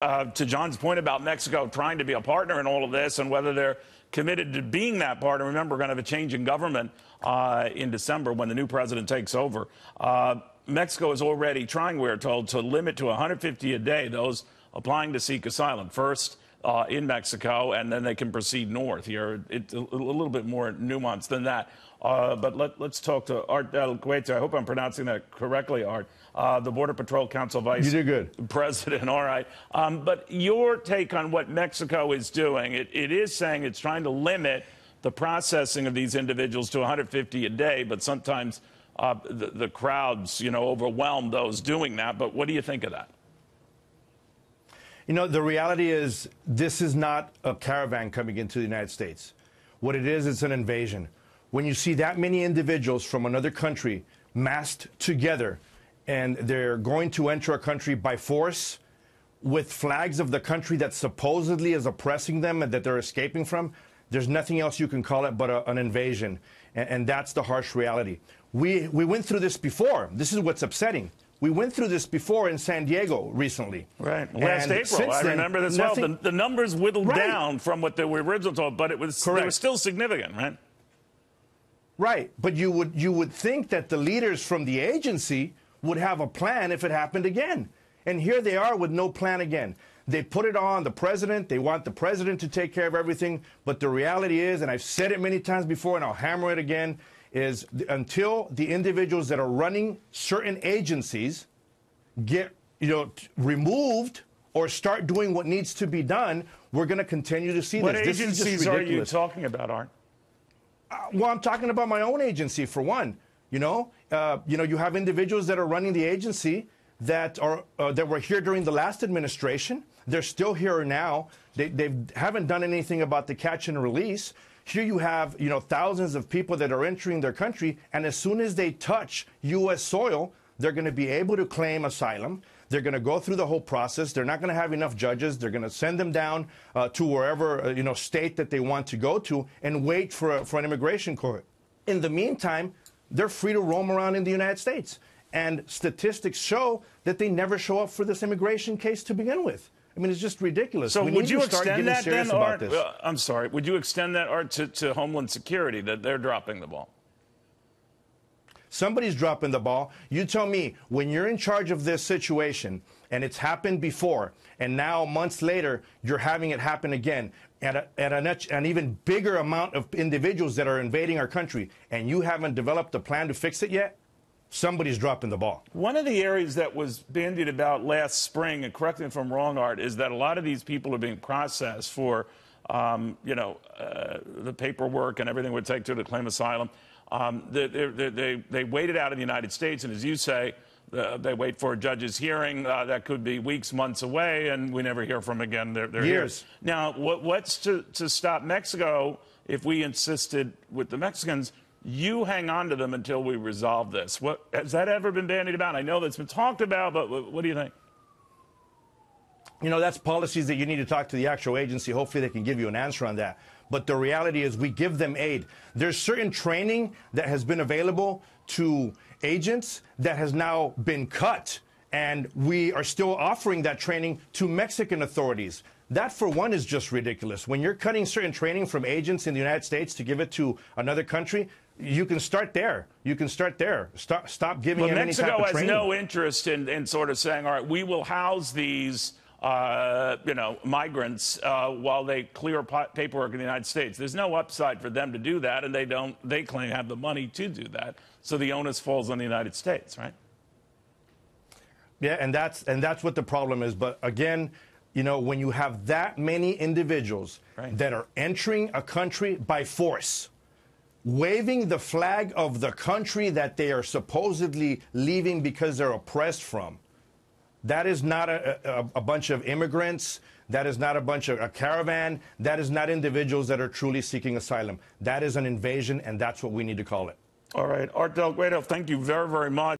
To John's point about Mexico trying to be a partner in all of this and whether they're committed to being that partner. Remember, we're going to have a change in government in December when the new president takes over. Mexico is already trying, we're told, to limit to 150 a day those applying to seek asylum. First in Mexico, and then they can proceed north here. It's a little bit more nuanced than that. But let's talk to Art Del Cueto. I hope I'm pronouncing that correctly, Art. The Border Patrol Council Vice You did good. President. All right. But your take on what Mexico is doing, it is saying it's trying to limit the processing of these individuals to 150 a day, but sometimes the crowds, overwhelm those doing that. But what do you think of that? The reality is this is not a caravan coming into the United States. What it is, it's an invasion. When you see that many individuals from another country massed together and they're going to enter a country by force with flags of the country that supposedly is oppressing them and that they're escaping from, there's nothing else you can call it but an invasion. And that's the harsh reality. We went through this before. This is what's upsetting. We went through this before in San Diego recently. Right. Last April. I remember this well. The numbers whittled down from what they were originally told, but they were still significant, right? Right. But you would think that the leaders from the agency would have a plan if it happened again. And here they are with no plan again. They put it on the president. They want the president to take care of everything. But the reality is, and I've said it many times before and I'll hammer it again, is until the individuals that are running certain agencies get, removed or start doing what needs to be done, we're going to continue to see this. What This is just agencies are you ridiculous. talking about, Art? Well, I'm talking about my own agency, for one. You have individuals that are running the agency that were here during the last administration. They're still here now. They haven't done anything about the catch and release. Here you have, thousands of people that are entering their country, and as soon as they touch U.S. soil, they're going to be able to claim asylum. They're going to go through the whole process. They're not going to have enough judges. They're going to send them down to wherever, state that they want to go to and wait for an immigration court. In the meantime, they're free to roam around in the United States. And statistics show that they never show up for this immigration case to begin with. I mean, it's just ridiculous. So would you extend that then, Art? This. I'm sorry. Would you extend that, Art, to Homeland Security, that they're dropping the ball? Somebody's dropping the ball. You tell me, when you're in charge of this situation, and it's happened before, and now months later, you're having it happen again at an even bigger amount of individuals that are invading our country, and you haven't developed a plan to fix it yet, somebody's dropping the ball. One of the areas that was bandied about last spring, and correct me if I'm wrong, Art, is that a lot of these people are being processed for, the paperwork and everything it would take to claim asylum. They wait it out in the United States, and as you say, they wait for a judge's hearing. That could be weeks, months away, and we never hear from them again. They're years. Here. Now, what's to stop Mexico if we insisted with the Mexicans? You hang on to them until we resolve this. Has that ever been bandied about? I know that's been talked about, but what do you think? That's policies that you need to talk to the actual agency. Hopefully they can give you an answer on that. But the reality is we give them aid. There's certain training that has been available to agents that has now been cut. And we are still offering that training to Mexican authorities. That, for one, is just ridiculous. When you're cutting certain training from agents in the United States to give it to another country, you can start there. You can start there. Stop giving them any type of training. Mexico has no interest in sort of saying, all right, we will house these migrants while they clear paperwork in the United States. There's no upside for them to do that, and they claim have the money to do that. So the onus falls on the United States, right? Yeah, and that's what the problem is. But again, when you have that many individuals that are entering a country by force, waving the flag of the country that they are supposedly leaving because they're oppressed from, that is not a bunch of immigrants. That is not a caravan. That is not individuals that are truly seeking asylum. That is an invasion, and that's what we need to call it. All right. Art Del Cueto, thank you very, very much.